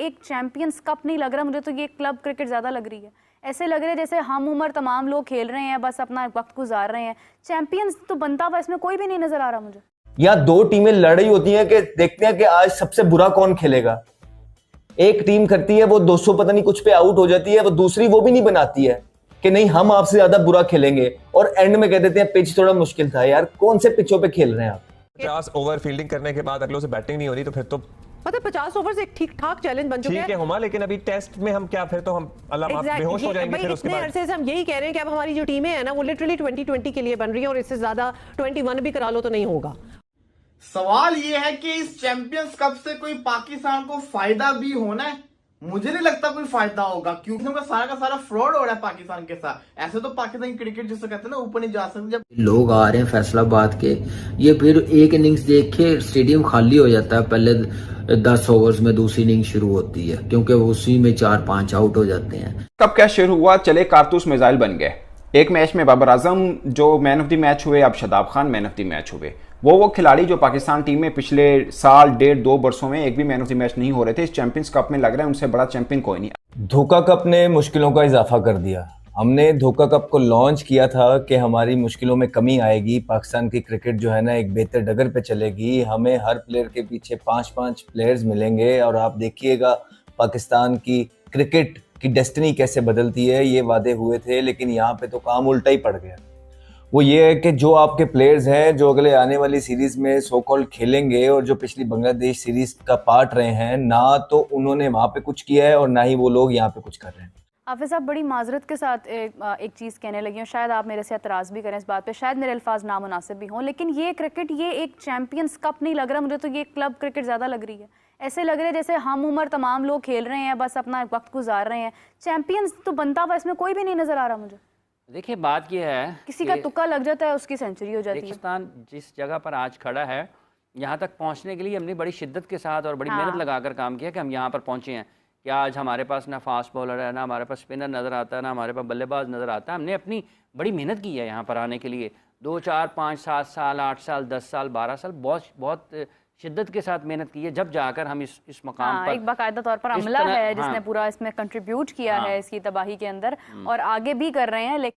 एक champions cup नहीं लग रहा मुझे, तो ये क्लब क्रिकेट ज़्यादा लग रही है। ऐसे लग रहा है जैसे हम उम्र तमाम लोग खेल रहे हैं, बस अपना वक्त गुजार रहे हैं। चैंपियंस तो बनता हुआ इसमें कोई भी नहीं नजर आ रहा मुझे। या दो टीमें लड़ रही होती हैं कि देखते हैं कि आज सबसे बुरा कौन खेलेगा। एक टीम करती है वो 200 पता नहीं कुछ पे आउट हो जाती है, वो दूसरी वो भी नहीं बनाती है कि नहीं हम आपसे ज्यादा बुरा खेलेंगे, और एंड में कह देते हैं पिच थोड़ा मुश्किल था। यार कौन से पिचों पे खेल रहे हैं आप? 50 ओवर फील्डिंग करने के बाद अगलों से बैटिंग नहीं हो रही तो फिर तो मतलब 50 ओवर से एक ठीक ठाक चैलेंज बन चुका है। ठीक है हुमा, लेकिन अभी टेस्ट में हम क्या, फिर तो हम अल्लाह माफ बेहोश हो जाएंगे फिर उसके बाद। अरसे से हम यही कह रहे हैं कि अब हमारी जो टीमें हैं ना वो लिटरली 2020 के लिए बन रही है, और इससे ज्यादा 21 भी करा लो तो नहीं होगा। सवाल ये है कि इस चैंपियंस कप से कोई पाकिस्तान को फायदा भी होना है? मुझे नहीं लगता कोई फायदा होगा, क्योंकि उनका सारा का सारा फ्रॉड हो रहा है पाकिस्तान के साथ। ऐसे तो पाकिस्तान क्रिकेट जिसे कहते हैं ना ऊपर नहीं जा सकते। जब लोग आ रहे हैं फैसलाबाद के, ये फिर एक इनिंग्स देख के स्टेडियम खाली हो जाता है। पहले 10 ओवर्स में दूसरी इनिंग शुरू होती है, क्योंकि उसी में 4-5 आउट हो जाते हैं। कब क्या शुरू हुआ, चले कारतूस मिसाइल बन गए। एक मैच में बाबर आजम जो मैन ऑफ द मैच हुए, अब Shadab Khan man of the match हुए। वो खिलाड़ी जो पाकिस्तान टीम में पिछले साल 1.5-2 वर्षों में एक भी मैन ऑफ द मैच नहीं हो रहे थे, इस चैंपियंस कप में लग रहा है उनसे बड़ा चैंपियन कोई नहीं। धोखा कप ने मुश्किलों का इजाफा कर दिया। हमने धोखा कप को लॉन्च किया था कि हमारी मुश्किलों में कमी आएगी, पाकिस्तान की क्रिकेट जो है ना एक बेहतर डगर पे चलेगी, हमें हर प्लेयर के पीछे 5-5 प्लेयर्स मिलेंगे और आप देखिएगा पाकिस्तान की क्रिकेट की डेस्टिनी कैसे बदलती है। ये वादे हुए थे, लेकिन यहाँ पे तो काम उल्टा ही पड़ गया। वो ये है कि जो आपके प्लेयर्स हैं जो अगले आने वाली सीरीज में सो कॉल्ड खेलेंगे और जो पिछली बांग्लादेश सीरीज का पार्ट रहे हैं, ना तो उन्होंने वहाँ पे कुछ किया है और ना ही वो लोग यहाँ पे कुछ कर रहे हैं। हाफिज़ साहब बड़ी माजरत के साथ एक चीज़ कहने लगी हूँ, शायद आप मेरे से एतराज़ भी करें इस बात पे, शायद मेरे अल्फाज नामुनासिब भी हों, लेकिन ये क्रिकेट ये एक चैंपियंस कप नहीं लग रहा मुझे, तो ये क्लब क्रिकेट ज़्यादा लग रही है। ऐसे लग रहा है जैसे हम उम्र तमाम लोग खेल रहे हैं, बस अपना वक्त गुजार रहे हैं। चैंपियंस तो बनता हुआ इसमें कोई भी नहीं नज़र आ रहा मुझे। देखिए बात यह है, किसी का तुक्का लग जाता है उसकी सेंचुरी हो जाती है। पाकिस्तान जिस जगह पर आज खड़ा है, यहाँ तक पहुँचने के लिए हमने बड़ी शिद्दत के साथ और बड़ी मेहनत लगाकर काम किया कि हम यहाँ पर पहुँचे हैं कि आज हमारे पास ना फास्ट बॉलर है, ना हमारे पास स्पिनर नज़र आता है, ना हमारे पास बल्लेबाज नज़र आता है। हमने अपनी बड़ी मेहनत की है यहाँ पर आने के लिए। 2, 4, 5, 7 साल, 8 साल, 10 साल, 12 साल बहुत शिद्दत के साथ मेहनत की है, जब जाकर हम इस मकाम पर एक बाकायदा तौर पर अमला है जिसने पूरा इसमें कंट्रीब्यूट किया है इसकी तबाही के अंदर, और आगे भी कर रहे हैं। लेकिन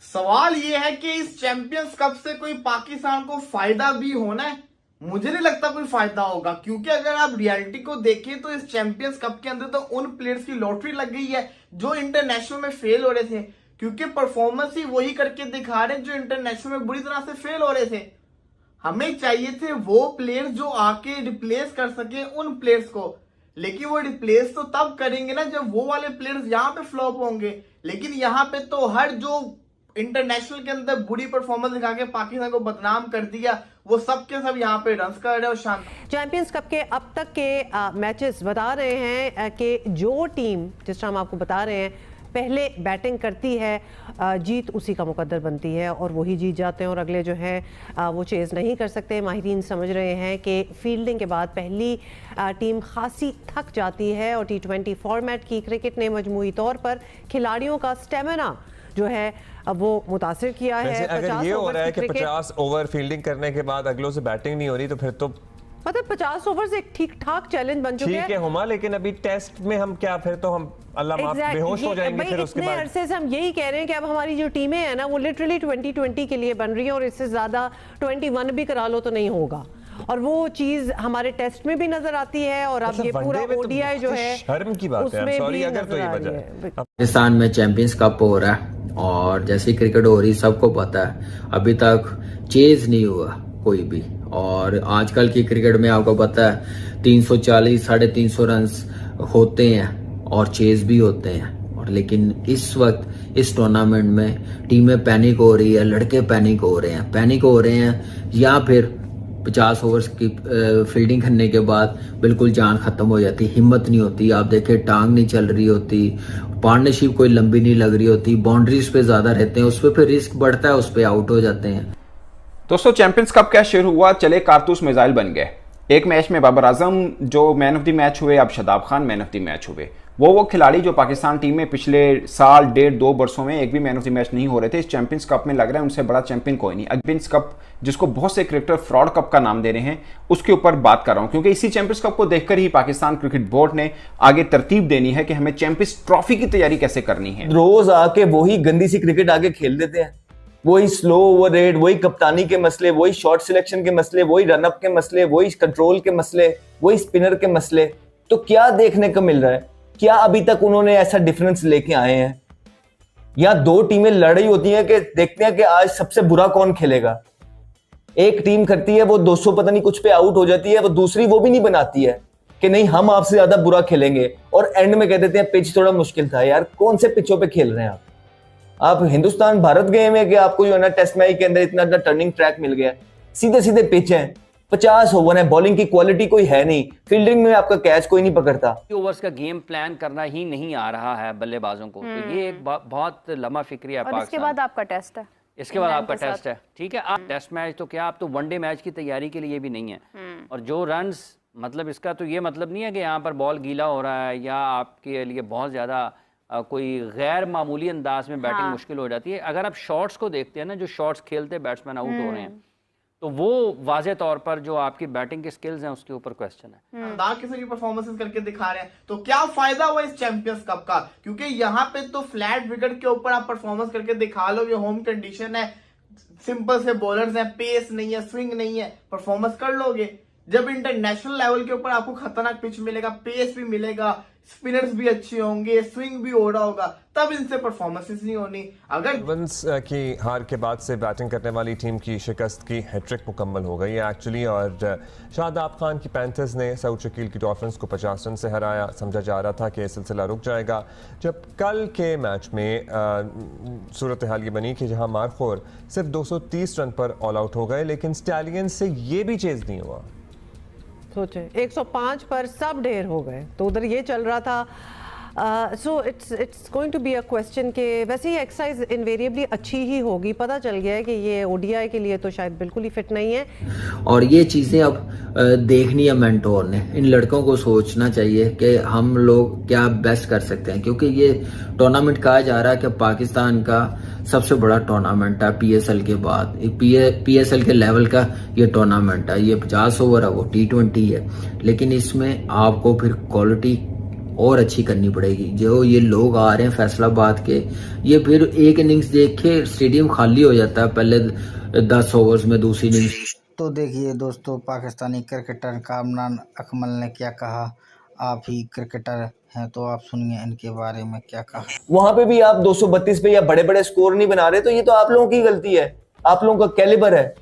सवाल ये है कि इस चैंपियंस कप से कोई पाकिस्तान को फायदा भी होना है? मुझे नहीं लगता कोई फायदा होगा, क्योंकि अगर आप रियलिटी को देखें तो इस चैंपियंस कप के अंदर तो उन प्लेयर्स की लॉटरी लग गई है जो इंटरनेशनल में फेल हो रहे थे, क्योंकि परफॉर्मेंस ही वही करके दिखा रहे हैं जो इंटरनेशनल में बुरी तरह से फेल हो रहे थे। हमें चाहिए थे वो प्लेयर्स जो आके रिप्लेस कर सके उन प्लेयर्स को, लेकिन वो रिप्लेस तो तब करेंगे ना जब वो वाले प्लेयर्स यहाँ पे फ्लॉप होंगे। लेकिन यहाँ पे तो हर जो इंटरनेशनल के अंदर बुरी परफॉर्मेंस दिखा के पाकिस्तान को बदनाम कर दिया, वो सब के सब यहाँ पे रन कर रहे हैं और शांत। चैंपियंस कप के अब तक के मैचेस बता रहे हैं कि जो टीम, जिस तरह हम आपको बता रहे हैं, पहले बैटिंग करती है, जीत उसी का मुकद्दर बनती है और वही जीत जाते हैं, और अगले जो है वो चेज़ नहीं कर सकते। माहिरीन समझ रहे हैं कि फील्डिंग के बाद पहली टीम खासी थक जाती है, और T20 फॉर्मेट की क्रिकेट ने मजमूई तौर पर खिलाड़ियों का स्टेमिना जो है अब वो मुतासिर किया है। अगर ये हो रहा है कि 50 ओवर फील्डिंग करने के बाद अगलों से बैटिंग नहीं हो रही तो फिर तो मतलब 50 ओवर से एक ठीक ठाक चैलेंज बन चुका है। ठीक है हुमा, लेकिन अभी टेस्ट में हम क्या, फिर तो हम अल्लाह माफ बेहोश हो जाएंगे फिर उसके बाद। अरसे से हम यही कह रहे हैं कि अब हमारी जो टीमें हैं ना वो लिटरली 2020 के लिए बन रही है, और इससे ज्यादा 21 भी करा लो तो नहीं होगा। और वो चीज हमारे टेस्ट में भी नजर आती है, और अब ये पूरा ओडीआई जो है शर्म की बात है, सॉरी अगर तो ये वजह है। पाकिस्तान में चैंपियंस कप हो रहा है और जैसी क्रिकेट हो रही सबको पता है, अभी तक चेज नहीं हुआ कोई भी। और आजकल की क्रिकेट में आपको पता है 340 350 रन होते हैं और चेज भी होते हैं। और लेकिन इस वक्त इस टूर्नामेंट में टीमें पैनिक हो रही है, लड़के पैनिक हो रहे हैं, या फिर 50 ओवर्स की फील्डिंग करने के बाद बिल्कुल जान खत्म हो जाती, हिम्मत नहीं होती। आप देखें टांग नहीं चल रही होती, पार्टनरशिप कोई लंबी नहीं लग रही होती, बाउंड्रीज पे ज्यादा रहते हैं, उस पर फिर रिस्क बढ़ता है, उस पर आउट हो जाते हैं। दोस्तों चैंपियंस कप क्या शुरू हुआ, चले कारतूस मिसाइल बन गए। एक मैच में बाबर आजम जो मैन ऑफ द मैच हुए, अब Shadab Khan man of the match हुए। वो खिलाड़ी जो पाकिस्तान टीम में पिछले साल 1.5-2 वर्षों में एक भी मैन ऑफ द मैच नहीं हो रहे थे, इस चैंपियंस कप में लग रहा है उनसे बड़ा चैंपियन कोई नहीं। चैंपियंस कप जिसको बहुत से क्रिकेटर फ्रॉड कप का नाम दे रहे हैं, उसके ऊपर बात कर रहा हूं, क्योंकि इसी चैंपियंस कप को देखकर ही पाकिस्तान क्रिकेट बोर्ड ने आगे तरतीब देनी है कि हमें चैंपियंस ट्रॉफी की तैयारी कैसे करनी है। रोज आके वही गंदी सी क्रिकेट आगे खेल देते हैं, वही स्लो ओवर रेट, वही कप्तानी के मसले, वही शॉट सिलेक्शन के मसले, वही रनअप के मसले, वही कंट्रोल के मसले, वही स्पिनर के मसले। तो क्या देखने को मिल रहा है? क्या अभी तक उन्होंने ऐसा डिफरेंस लेके आए हैं? या दो टीमें लड़ रही होती हैं कि देखते हैं कि आज सबसे बुरा कौन खेलेगा। एक टीम करती है वो 200 पता नहीं कुछ पे आउट हो जाती है, वो दूसरी वो भी नहीं बनाती है कि नहीं हम आपसे ज्यादा बुरा खेलेंगे, और एंड में कह देते हैं पिच थोड़ा मुश्किल था। यार कौन से पिचों पे खेल रहे हैं आप हिंदुस्तान भारत गए हैं कि आपको जो है ना टेस्ट मैच के अंदर इतना टर्निंग ट्रैक मिल गया? सीधे सीधे पिच है, 50 ओवर है, बॉलिंग की क्वालिटी कोई है नहीं, फील्डिंग में आपका कैच कोई नहीं पकड़ता। ओवर्स का गेम प्लान करना ही नहीं आ रहा है बल्लेबाजों को, तो ये एक बहुत लम्हा फिक्री है। और इसके बाद आपका टेस्ट है, इसके बाद आपका टेस्ट है, ठीक है। आप टेस्ट मैच तो क्या, आप तो वनडे मैच की तैयारी के लिए भी नहीं है। और जो रन्स, मतलब इसका तो ये मतलब नहीं है कि यहाँ पर बॉल गीला हो रहा है या आपके लिए बहुत ज़्यादा कोई गैर मामूली अंदाज में बैटिंग मुश्किल हो जाती है। अगर आप शॉट्स को देखते हैं ना, जो शॉट्स खेलते बैट्समैन आउट हो रहे हैं, तो वो वाजे तौर पर जो आपकी बैटिंग के स्किल्स हैं उसके ऊपर क्वेश्चन है। शानदार किस्म की परफॉर्मेंसेस करके दिखा रहे हैं, तो क्या फायदा हुआ इस चैंपियंस कप का? क्योंकि यहाँ पे तो फ्लैट विकेट के ऊपर आप परफॉर्मेंस करके दिखा लो, ये होम कंडीशन है, सिंपल से बॉलर्स हैं, पेस नहीं है, स्विंग नहीं है, परफॉर्मेंस कर लोगे। जब इंटरनेशनल लेवल के ऊपर आपको खतरनाक पिच मिलेगा, पेस भी मिलेगा, स्पिनर्स भी अच्छे होंगे, स्विंग भी हो रहा होगा, तब इनसे परफॉर्मेंसेस नहीं होनी। अगर वंस की हार के बाद से बैटिंग करने वाली टीम की शिकस्त की हैट्रिक मुकम्मल हो गई है एक्चुअली, और शादाब खान की पैंथर्स ने सऊद शकील की डॉल्फिन्स को 50 रन से हराया। समझा जा रहा था कि सिलसिला रुक जाएगा, जब कल के मैच में सूरत हाल ये बनी कि जहां मारखोर सिर्फ 230 रन पर ऑल आउट हो गए, लेकिन स्टैलियंस से ये भी चेज नहीं हुआ। सोचे 105 पर सब ढेर हो गए, तो उधर ये चल रहा था। So it's going to be a question कि वैसे ही एक्सरसाइज इनवेरिएबली अच्छी ही होगी। पता चल गया है कि ये ओडीआई के लिए तो शायद बिल्कुल ही फिट नहीं है, और ये चीज़ें अब देखनी है मेंटोर ने। इन लड़कों को सोचना चाहिए कि हम लोग क्या बेस्ट कर सकते हैं, क्योंकि ये टूर्नामेंट कहा जा रहा है कि पाकिस्तान का सबसे बड़ा टूर्नामेंट है पीएसएल के बाद। पीएसएल के लेवल का ये टूर्नामेंट है, ये 50 ओवर है, वो T20 है, लेकिन इसमें आपको फिर क्वालिटी और अच्छी करनी पड़ेगी। जो ये लोग आ रहे हैं फैसलाबाद के, ये फिर एक इनिंग्स देख के स्टेडियम खाली हो जाता है, पहले 10 ओवर्स में दूसरी इनिंग्स। तो देखिए दोस्तों, पाकिस्तानी क्रिकेटर कामरान अकमल ने क्या कहा। आप ही क्रिकेटर हैं तो आप सुनिए इनके बारे में क्या कहा। वहां पे भी आप 232 पे या बड़े बड़े स्कोर नहीं बना रहे, तो ये तो आप लोगों की गलती है, आप लोगों का कैलिबर है।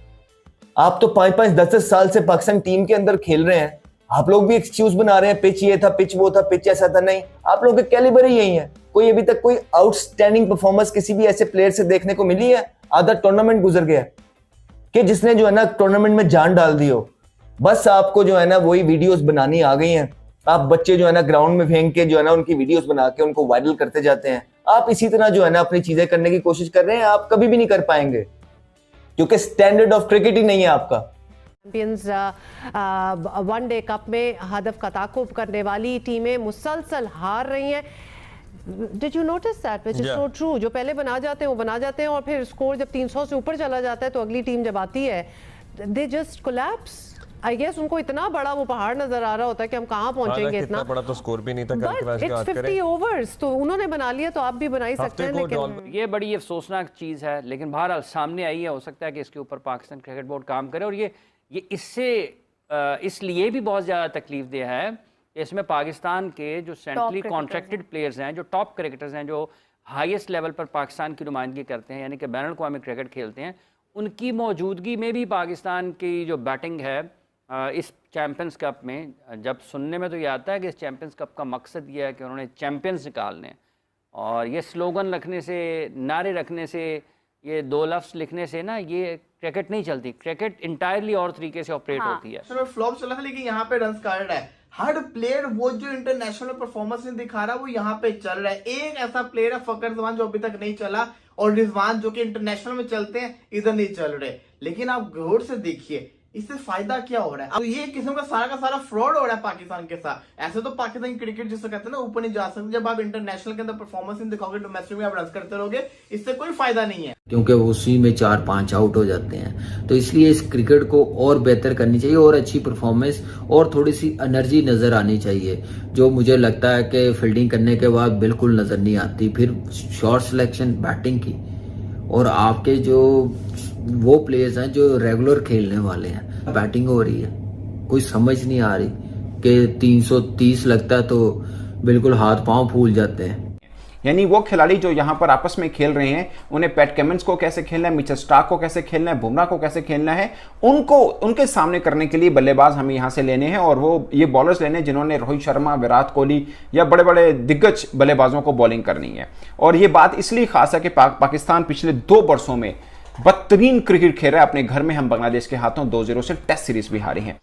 आप तो 5-5, 10-10 साल से पाकिस्तान टीम के अंदर खेल रहे हैं, आप लोग भी एक्सक्यूज बना रहे हैं, पिच ये था, पिच वो था, पिच ऐसा था। नहीं, आप लोगों के कैलिबर ही यही है। कोई अभी तक कोई आउटस्टैंडिंग परफॉर्मेंस किसी भी ऐसे प्लेयर से देखने को मिली है? आधा टूर्नामेंट गुजर गया कि जिसने जो है ना टूर्नामेंट में जान डाल दी हो। बस आपको जो है ना वही वीडियोस बनानी आ गई हैं। आप बच्चे जो है ना ग्राउंड में फेंक के जो है ना उनकी वीडियोस बना के उनको वायरल करते जाते हैं। आप इसी तरह जो है ना अपनी चीजें करने की कोशिश कर रहे हैं, आप कभी भी नहीं कर पाएंगे, क्योंकि स्टैंडर्ड ऑफ क्रिकेट ही नहीं है आपका। चैंपियंस वनडे कप में हदफ का ताकुब करने वाली टीमें मुसलसल हार रही हैं। Did you notice that? Which is so true. जो पहले बना जाते हैं वो बना जाते हैं, और फिर स्कोर जब 300 से ऊपर चला जाता है तो अगली टीम जब आती है they just collapse. I guess उनको इतना बड़ा वो पहाड़ नजर आ रहा होता है कि हम कहाँ पहुंचेंगे। इतना बड़ा तो स्कोर भी नहीं था कल के मैच की बात करें। 50 ओवर्स तो उन्होंने बना लिया, तो आप भी बना ही सकते हैं। लेकिन ये बड़ी अफसोसनाक चीज़ है, लेकिन बहरहाल सामने आई है। हो सकता है कि इसके ऊपर पाकिस्तान क्रिकेट बोर्ड काम करे, और ये इससे इसलिए भी बहुत ज़्यादा तकलीफ दे है। इसमें पाकिस्तान के जो सेंट्रली कॉन्ट्रैक्टेड प्लेयर्स हैं, जो टॉप क्रिकेटर्स हैं, जो हाईएस्ट लेवल पर पाकिस्तान की नुमाइंदगी करते हैं, यानी कि बैनुल अक़वामी क्रिकेट खेलते हैं, उनकी मौजूदगी में भी पाकिस्तान की जो बैटिंग है इस चैम्पियंस कप में, जब सुनने में तो ये आता है कि इस चैम्पियंस कप का मकसद ये है कि उन्होंने चैम्पियंस निकालने, और ये स्लोगन रखने से, नारे रखने से, ये 2 लफ्ज़ लिखने से ना ये क्रिकेट नहीं चलती। क्रिकेट इंटायरली और तरीके से ऑपरेट होती है। फ्लॉप चला था, लेकिन यहाँ पे रन कार्ड है। हर प्लेयर वो जो इंटरनेशनल परफॉर्मेंस नहीं दिखा रहा, वो यहाँ पे चल रहा है। एक ऐसा प्लेयर है फकर जमान जो अभी तक नहीं चला, और रिजवान जो कि इंटरनेशनल में चलते हैं, इधर नहीं चल रहे। लेकिन आप गौर से देखिए इससे फायदा क्या हो रहा है? अब ये किस्म का सारा फ्रॉड हो रहा है पाकिस्तान के साथ। ऐसे तो पाकिस्तान क्रिकेट जिसको कहते हैं ना ऊपर नहीं जा सकते, जब आप इंटरनेशनल के अंदर परफॉर्मेंस नहीं दिखाओगे, डोमेस्टिक में आप रन करते रहोगे, इससे कोई फायदा नहीं है, क्योंकि उसी में 4-5 आउट हो जाते हैं। तो इसलिए इस क्रिकेट को और बेहतर करनी चाहिए और अच्छी परफॉर्मेंस और थोड़ी सी एनर्जी नजर आनी चाहिए, जो मुझे लगता है कि फील्डिंग करने के बाद बिल्कुल नजर नहीं आती। फिर शॉट सिलेक्शन बैटिंग की, और आपके जो वो प्लेयर्स हैं जो रेगुलर खेलने वाले हैं, बैटिंग हो रही है, कोई समझ नहीं आ रही कि 330 लगता है तो बिल्कुल हाथ पांव फूल जाते हैं। यानी वो खिलाड़ी जो यहाँ पर आपस में खेल रहे हैं, उन्हें पैट कमिंस को कैसे खेलना है, मिचेल स्टार्क को कैसे खेलना है, बुमराह को कैसे खेलना है, उनको उनके सामने करने के लिए बल्लेबाज हमें यहाँ से लेने हैं। और वो ये बॉलर्स लेने जिन्होंने रोहित शर्मा, विराट कोहली या बड़े बड़े दिग्गज बल्लेबाजों को बॉलिंग करनी है। और ये बात इसलिए खास है कि पाकिस्तान पिछले 2 वर्षों में बदतरीन क्रिकेट खेल रहा है अपने घर में। हम बांग्लादेश के हाथों 2-0 से टेस्ट सीरीज भी हारे हैं।